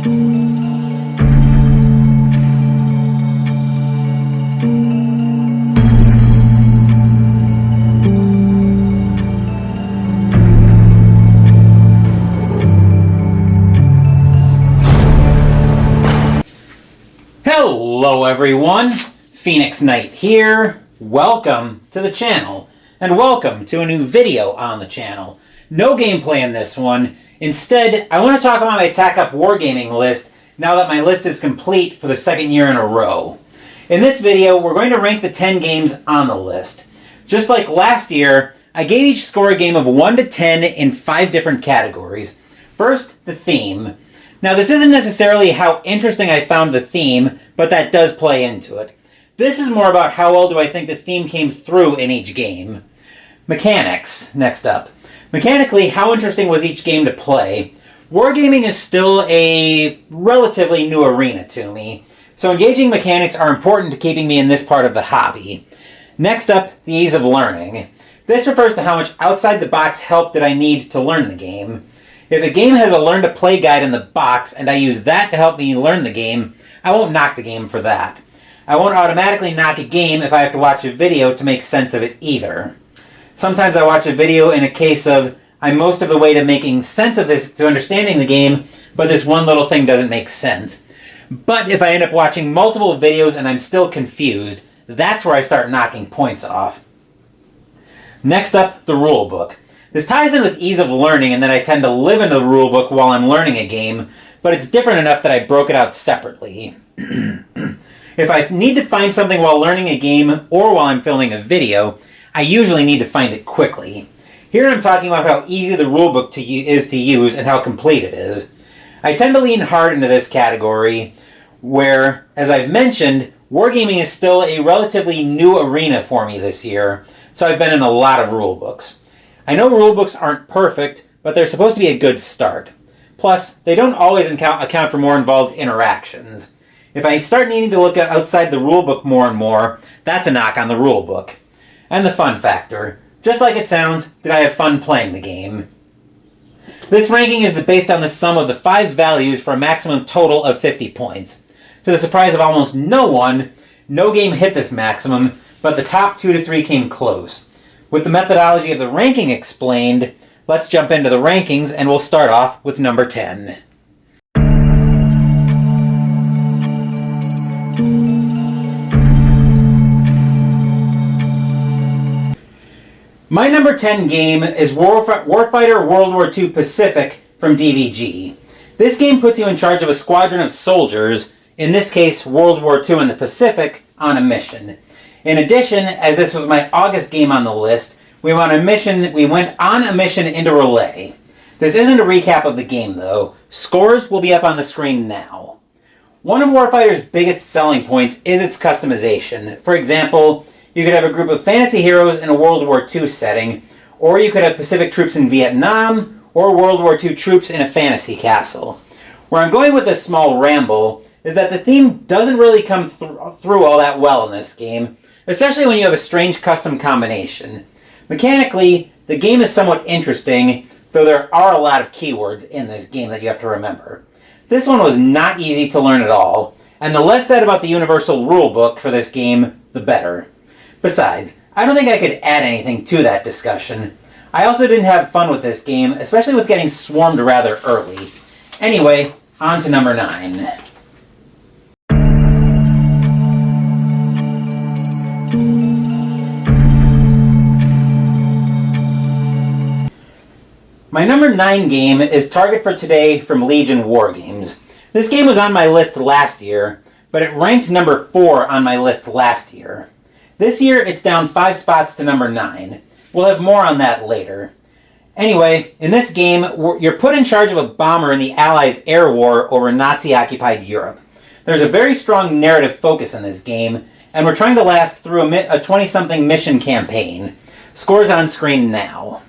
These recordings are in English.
Hello everyone, Phoenix Knight here. Welcome to the channel, and welcome to a new video on the channel. No gameplay in this one. Instead, I want to talk about my Tac Up Wargaming list now that my list is complete for the second year in a row. In this video, we're going to rank the 10 games on the list. Just like last year, I gave each score a game of 1 to 10 in 5 different categories. First, the theme. Now, this isn't necessarily how interesting I found the theme, but that does play into it. This is more about how well do I think the theme came through in each game. Mechanics, next up. Mechanically, how interesting was each game to play? Wargaming is still a relatively new arena to me, so engaging mechanics are important to keeping me in this part of the hobby. Next up, the ease of learning. This refers to how much outside-the-box help did I need to learn the game. If a game has a learn-to-play guide in the box and I use that to help me learn the game, I won't knock the game for that. I won't automatically knock a game if I have to watch a video to make sense of it either. Sometimes I watch a video in a case of, I'm most of the way to making sense of this to understanding the game, but this one little thing doesn't make sense. But if I end up watching multiple videos and I'm still confused, that's where I start knocking points off. Next up, the rulebook. This ties in with ease of learning and that I tend to live in the rulebook while I'm learning a game, but it's different enough that I broke it out separately. If I need to find something while learning a game or while I'm filming a video, I usually need to find it quickly. Here I'm talking about how easy the rulebook is to use and how complete it is. I tend to lean hard into this category where, as I've mentioned, wargaming is still a relatively new arena for me this year, so I've been in a lot of rulebooks. I know rulebooks aren't perfect, but they're supposed to be a good start. Plus, they don't always account for more involved interactions. If I start needing to look outside the rulebook more and more, that's a knock on the rulebook. And the fun factor. Just like it sounds, did I have fun playing the game? This ranking is based on the sum of the 5 values for a maximum total of 50 points. To the surprise of almost no one, no game hit this maximum, but the top 2 to 3 came close. With the methodology of the ranking explained, let's jump into the rankings and we'll start off with number 10. My number 10 game is Warfighter World War II Pacific from DVG. This game puts you in charge of a squadron of soldiers, in this case World War II in the Pacific, on a mission. In addition, as this was my August game on the list, we went on a mission into Relay. This isn't a recap of the game though. Scores will be up on the screen now. One of Warfighter's biggest selling points is its customization. For example, you could have a group of fantasy heroes in a World War II setting, or you could have Pacific troops in Vietnam, or World War II troops in a fantasy castle. Where I'm going with this small ramble is that the theme doesn't really come through all that well in this game, especially when you have a strange custom combination. Mechanically, the game is somewhat interesting, though there are a lot of keywords in this game that you have to remember. This one was not easy to learn at all, and the less said about the universal rulebook for this game, the better. Besides, I don't think I could add anything to that discussion. I also didn't have fun with this game, especially with getting swarmed rather early. Anyway, on to number 9. My number 9 game is Target for Today from Legion Wargames. This game was on my list last year, but it ranked number 4 on my list last year. This year, it's down 5 spots to number 9. We'll have more on that later. Anyway, in this game, you're put in charge of a bomber in the Allies' air war over Nazi-occupied Europe. There's a very strong narrative focus in this game, and we're trying to last through a 20-something mission campaign. Scores on screen now.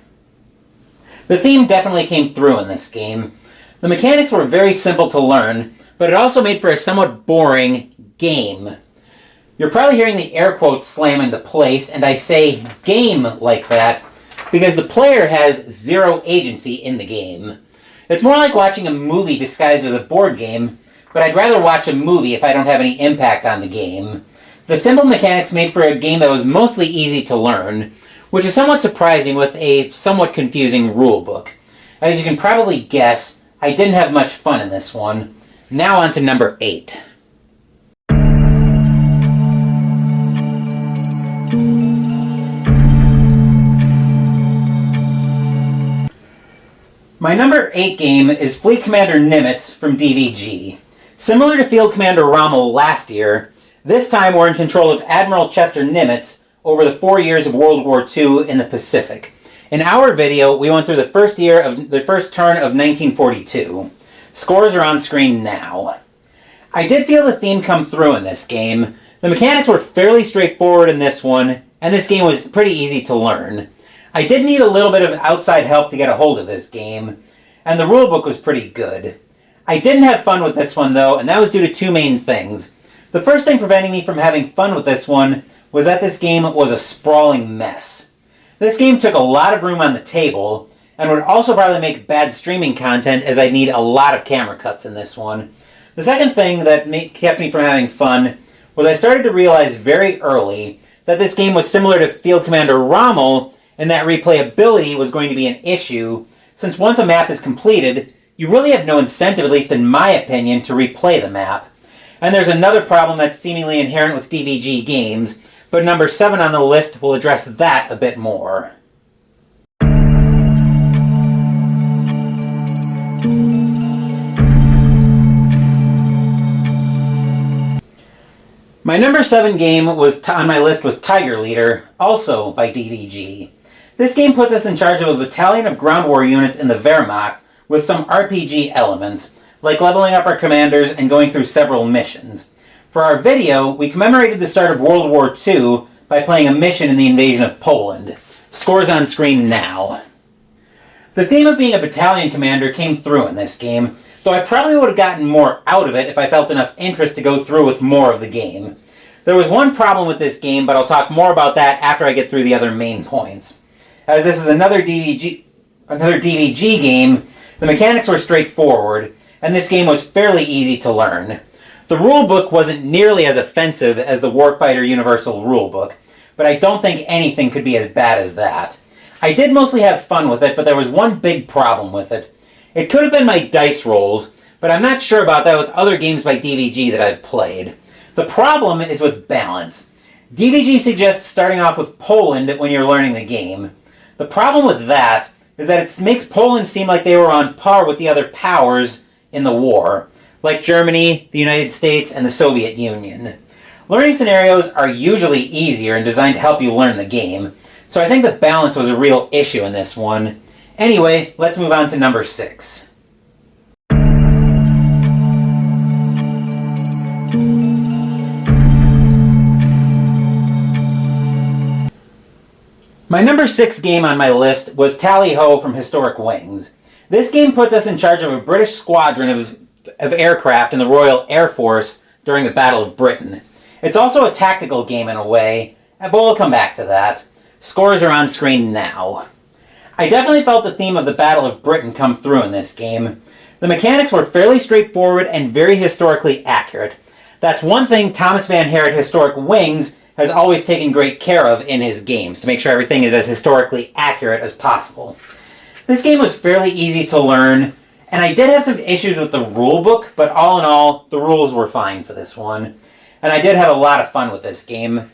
The theme definitely came through in this game. The mechanics were very simple to learn, but it also made for a somewhat boring game. You're probably hearing the air quotes slam into place, and I say game like that because the player has zero agency in the game. It's more like watching a movie disguised as a board game, but I'd rather watch a movie if I don't have any impact on the game. The simple mechanics made for a game that was mostly easy to learn, which is somewhat surprising with a somewhat confusing rulebook. As you can probably guess, I didn't have much fun in this one. Now on to number 8. My number 8 game is Fleet Commander Nimitz from DVG. Similar to Field Commander Rommel last year, this time we're in control of Admiral Chester Nimitz over the 4 years of World War II in the Pacific. In our video, we went through the first turn of 1942. Scores are on screen now. I did feel the theme come through in this game. The mechanics were fairly straightforward in this one, and this game was pretty easy to learn. I did need a little bit of outside help to get a hold of this game, and the rulebook was pretty good. I didn't have fun with this one though, and that was due to two main things. The first thing preventing me from having fun with this one was that this game was a sprawling mess. This game took a lot of room on the table, and would also probably make bad streaming content as I'd need a lot of camera cuts in this one. The second thing that kept me from having fun was I started to realize very early that this game was similar to Field Commander Rommel, and that replayability was going to be an issue, since once a map is completed, you really have no incentive, at least in my opinion, to replay the map. And there's another problem that's seemingly inherent with DVG games, but number 7 on the list will address that a bit more. My number 7 game on my list was Tiger Leader, also by DVG. This game puts us in charge of a battalion of ground war units in the Wehrmacht with some RPG elements, like leveling up our commanders and going through several missions. For our video, we commemorated the start of World War II by playing a mission in the invasion of Poland. Scores on screen now. The theme of being a battalion commander came through in this game, though I probably would have gotten more out of it if I felt enough interest to go through with more of the game. There was one problem with this game, but I'll talk more about that after I get through the other main points. As this is another DVG game, the mechanics were straightforward, and this game was fairly easy to learn. The rulebook wasn't nearly as offensive as the Warfighter Universal Rulebook, but I don't think anything could be as bad as that. I did mostly have fun with it, but there was one big problem with it. It could have been my dice rolls, but I'm not sure about that with other games by DVG that I've played. The problem is with balance. DVG suggests starting off with Poland when you're learning the game. The problem with that is that it makes Poland seem like they were on par with the other powers in the war, like Germany, the United States, and the Soviet Union. Learning scenarios are usually easier and designed to help you learn the game, so I think the balance was a real issue in this one. Anyway, let's move on to number 6. My number 6 game on my list was Tally-Ho from Historic Wings. This game puts us in charge of a British squadron of aircraft in the Royal Air Force during the Battle of Britain. It's also a tactical game in a way, but we'll come back to that. Scores are on screen now. I definitely felt the theme of the Battle of Britain come through in this game. The mechanics were fairly straightforward and very historically accurate. That's one thing Thomas Van Hare at Historic Wings has always taken great care of in his games, to make sure everything is as historically accurate as possible. This game was fairly easy to learn, and I did have some issues with the rulebook, but all in all, the rules were fine for this one. And I did have a lot of fun with this game.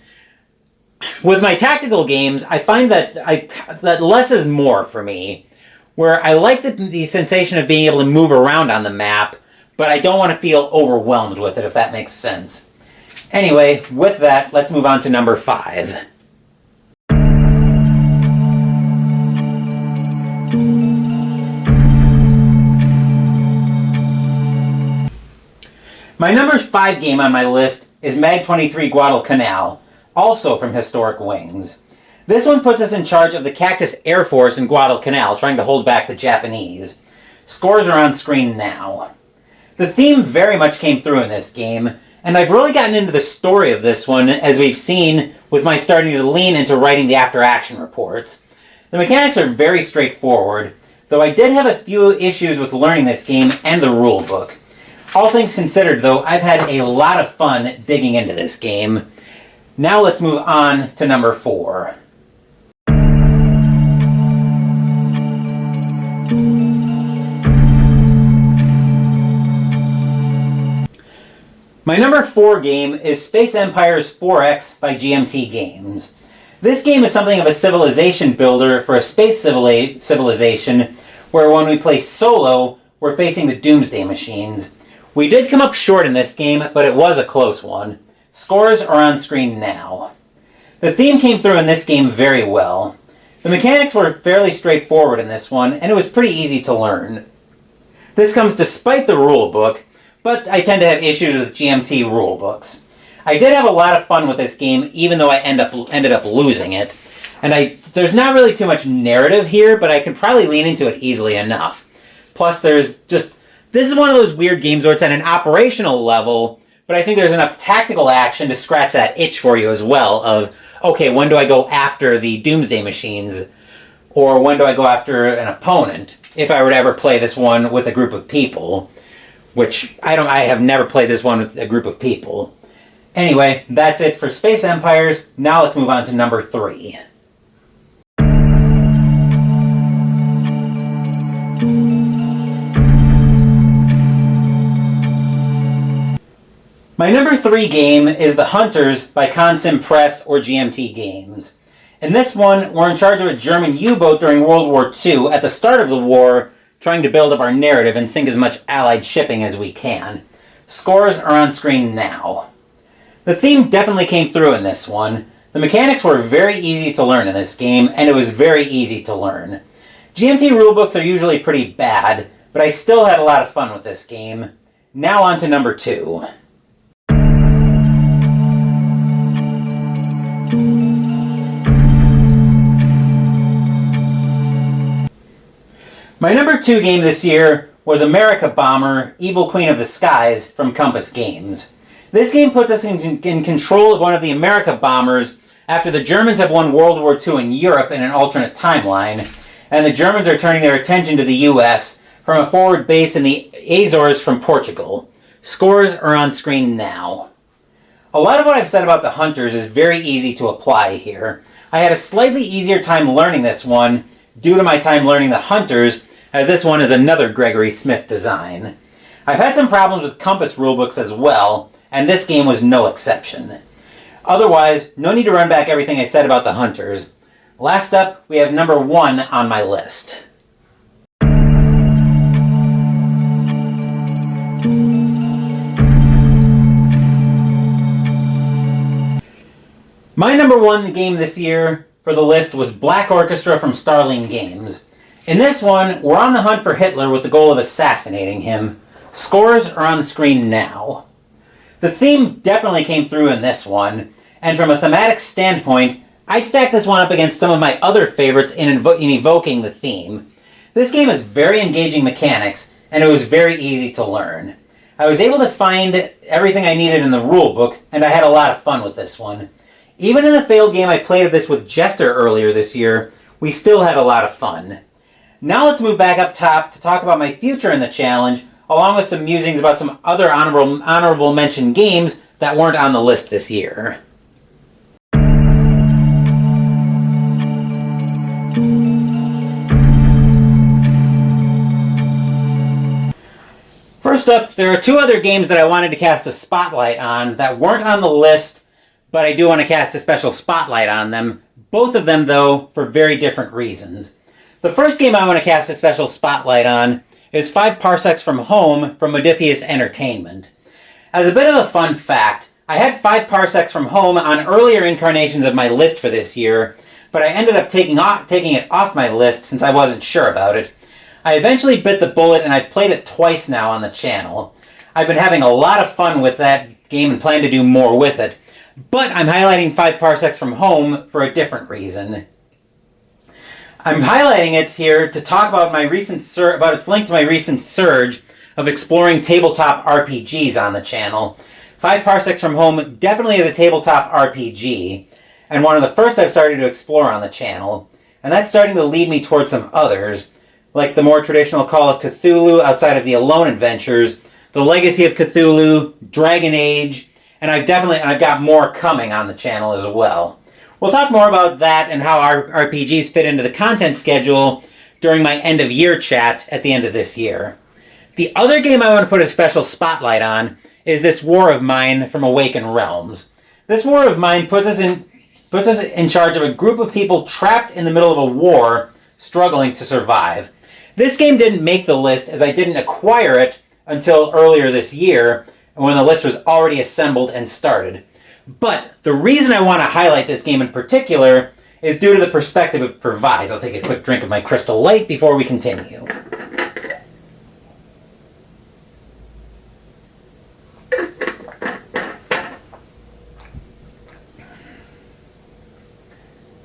With my tactical games, I find that less is more for me, where I like the sensation of being able to move around on the map, but I don't want to feel overwhelmed with it, if that makes sense. Anyway, with that, let's move on to number 5. My number 5 game on my list is Mag-23 Guadalcanal, also from Historic Wings. This one puts us in charge of the Cactus Air Force in Guadalcanal, trying to hold back the Japanese. Scores are on screen now. The theme very much came through in this game, and I've really gotten into the story of this one, as we've seen with my starting to lean into writing the after-action reports. The mechanics are very straightforward. though I did have a few issues with learning this game and the rule book. All things considered, though, I've had a lot of fun digging into this game. Now let's move on to number 4. My number 4 game is Space Empires 4X by GMT Games. This game is something of a civilization builder for a space civilization where when we play solo, we're facing the Doomsday Machines. We did come up short in this game, but it was a close one. Scores are on screen now. The theme came through in this game very well. The mechanics were fairly straightforward in this one, and it was pretty easy to learn. This comes despite the rule book, but I tend to have issues with GMT rule books. I did have a lot of fun with this game, even though I ended up losing it. And there's not really too much narrative here, but I could probably lean into it easily enough. Plus, this is one of those weird games where it's at an operational level, but I think there's enough tactical action to scratch that itch for you as well of, okay, when do I go after the Doomsday Machines? Or when do I go after an opponent? If I were to ever play this one with a group of people. Which, I have never played this one with a group of people. Anyway, that's it for Space Empires. Now let's move on to number 3. My number 3 game is The Hunters by Consim Press or GMT Games. In this one, we're in charge of a German U-boat during World War II at the start of the war, trying to build up our narrative and sink as much Allied shipping as we can. Scores are on screen now. The theme definitely came through in this one. The mechanics were very easy to learn in this game, and it was very easy to learn. GMT rulebooks are usually pretty bad, but I still had a lot of fun with this game. Now on to number 2. My number 2 game this year was America Bomber, Evil Queen of the Skies from Compass Games. This game puts us in control of one of the America bombers after the Germans have won World War II in Europe in an alternate timeline, and the Germans are turning their attention to the US from a forward base in the Azores from Portugal. Scores are on screen now. A lot of what I've said about the Hunters is very easy to apply here. I had a slightly easier time learning this one due to my time learning the Hunters, as this one is another Gregory Smith design. I've had some problems with Compass rulebooks as well, and this game was no exception. Otherwise, no need to run back everything I said about the Hunters. Last up, we have number 1 on my list. My number 1 game this year for the list was Black Orchestra from Starling Games. In this one, we're on the hunt for Hitler with the goal of assassinating him. Scores are on the screen now. The theme definitely came through in this one, and from a thematic standpoint, I'd stack this one up against some of my other favorites in evoking the theme. This game has very engaging mechanics, and it was very easy to learn. I was able to find everything I needed in the rulebook, and I had a lot of fun with this one. Even in the failed game I played of this with Jester earlier this year, we still had a lot of fun. Now let's move back up top to talk about my future in the challenge, along with some musings about some other honorable mention games that weren't on the list this year. First up, there are 2 other games that I wanted to cast a spotlight on that weren't on the list, but I do want to cast a special spotlight on them. Both of them, though, for very different reasons. The first game I want to cast a special spotlight on is 5 Parsecs from Home from Modiphius Entertainment. As a bit of a fun fact, I had 5 Parsecs from Home on earlier incarnations of my list for this year, but I ended up taking it off my list since I wasn't sure about it. I eventually bit the bullet and I've played it twice now on the channel. I've been having a lot of fun with that game and plan to do more with it, but I'm highlighting 5 Parsecs from Home for a different reason. I'm highlighting it here to talk about about its link to my recent surge of exploring tabletop RPGs on the channel. 5 Parsecs from Home definitely is a tabletop RPG, and one of the first I've started to explore on the channel, and that's starting to lead me towards some others. like the more traditional Call of Cthulhu outside of the Alone adventures, the Legacy of Cthulhu, Dragon Age, and I've got more coming on the channel as well. We'll talk more about that and how our RPGs fit into the content schedule during my end of year chat at the end of this year. The other game I want to put a special spotlight on is this War of Mine from Awaken Realms. This War of Mine puts us in charge of a group of people trapped in the middle of a war, struggling to survive. This game didn't make the list as I didn't acquire it until earlier this year, when the list was already assembled and started. But the reason I want to highlight this game in particular is due to the perspective it provides. I'll take a quick drink of my Crystal Light before we continue.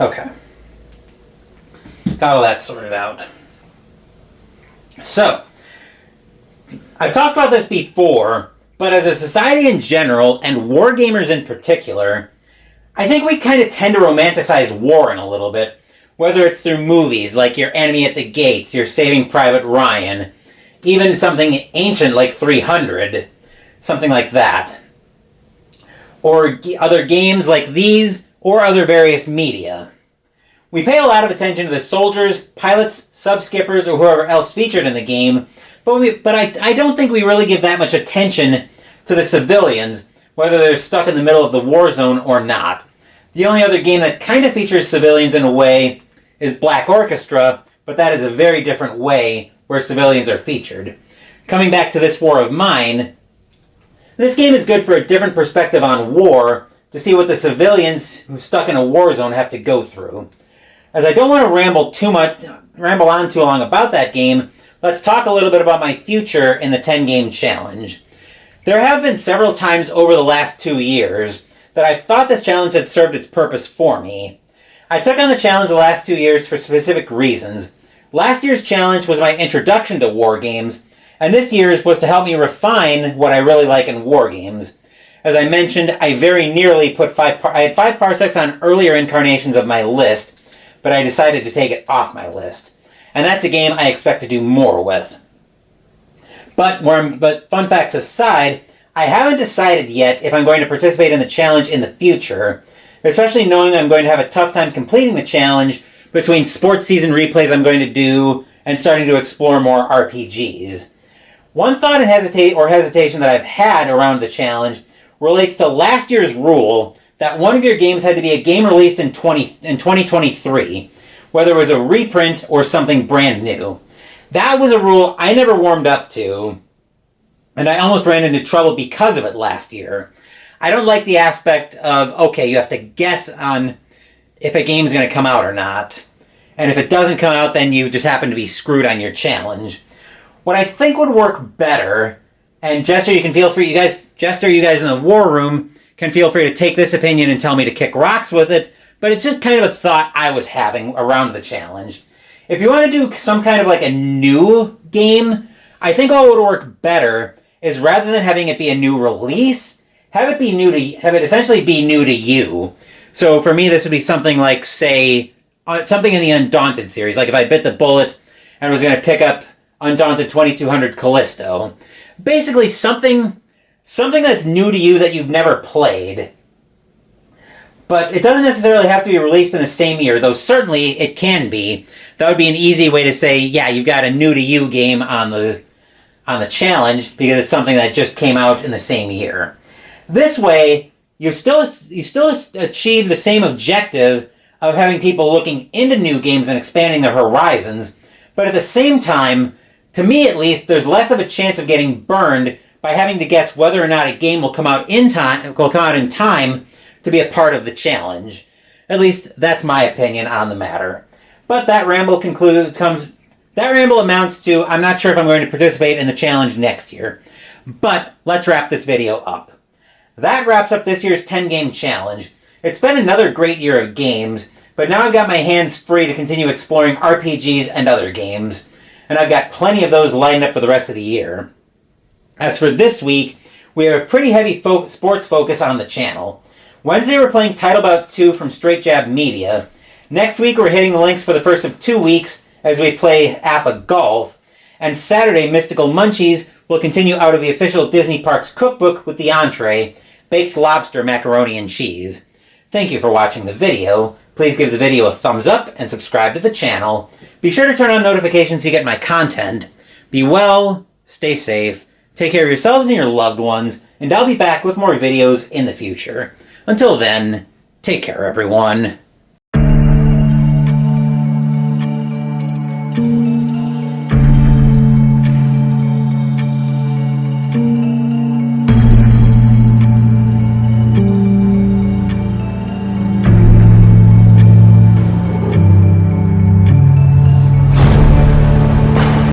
Okay. Got all that sorted out. So, I've talked about this before, but as a society in general, and wargamers in particular, I think we kind of tend to romanticize war in a little bit, whether it's through movies like Your Enemy at the Gates, Your Saving Private Ryan, even something ancient like 300, something like that. Or other games like these, or other various media. We pay a lot of attention to the soldiers, pilots, sub-skippers, or whoever else featured in the game, but I don't think we really give that much attention to the civilians, whether they're stuck in the middle of the war zone or not. The only other game that kind of features civilians in a way is Black Orchestra, but that is a very different way where civilians are featured. Coming back to this War of Mine, this game is good for a different perspective on war, to see what the civilians who are stuck in a war zone have to go through. As I don't want to ramble on too long about that game, let's talk a little bit about my future in the 10-game challenge. There have been several times over the last 2 years that I thought this challenge had served its purpose for me. I took on the challenge the last 2 years for specific reasons. Last year's challenge was my introduction to war games, and this year's was to help me refine what I really like in war games. As I mentioned, I very nearly I had 5 parsecs on earlier incarnations of my list, but I decided to take it off my list. And that's a game I expect to do more with. But fun facts aside, I haven't decided yet if I'm going to participate in the challenge in the future, especially knowing I'm going to have a tough time completing the challenge between sports season replays I'm going to do and starting to explore more RPGs. One thought and hesitation that I've had around the challenge relates to last year's rule that one of your games had to be a game released in 2023, whether it was a reprint or something brand new. That was a rule I never warmed up to, and I almost ran into trouble because of it last year. I don't like the aspect of, okay, you have to guess on if a game's going to come out or not, and if it doesn't come out, then you just happen to be screwed on your challenge. What I think would work better, and Jester, you guys in the war room can feel free to take this opinion and tell me to kick rocks with it, but it's just kind of a thought I was having around the challenge. If you want to do some kind of like a new game, I think what would work better is rather than having it be a new release, have it essentially be new to you. So for me, this would be something like, say, something in the Undaunted series. Like if I bit the bullet and was going to pick up Undaunted 2200 Callisto. Basically something that's new to you that you've never played. But it doesn't necessarily have to be released in the same year, though certainly it can be. That would be an easy way to say, yeah, you've got a new to you game on the challenge because it's something that just came out in the same year. This way, you still achieve the same objective of having people looking into new games and expanding their horizons, but at the same time, to me at least, there's less of a chance of getting burned by having to guess whether or not a game will come out in time to be a part of the challenge. At least that's my opinion on the matter. But that ramble amounts to I'm not sure if I'm going to participate in the challenge next year. But let's wrap this video up. That wraps up this year's 10-game challenge. It's been another great year of games, but now I've got my hands free to continue exploring RPGs and other games, and I've got plenty of those lined up for the rest of the year. As for this week, we have a pretty heavy sports focus on the channel. Wednesday we're playing Title Bout 2 from Straight Jab Media. Next week we're hitting the links for the first of 2 weeks, as we play Appa Golf, and Saturday Mystical Munchies will continue out of the official Disney Parks cookbook with the entree, baked lobster macaroni and cheese. Thank you for watching the video. Please give the video a thumbs up and subscribe to the channel. Be sure to turn on notifications so you get my content. Be well, stay safe, take care of yourselves and your loved ones, and I'll be back with more videos in the future. Until then, take care everyone.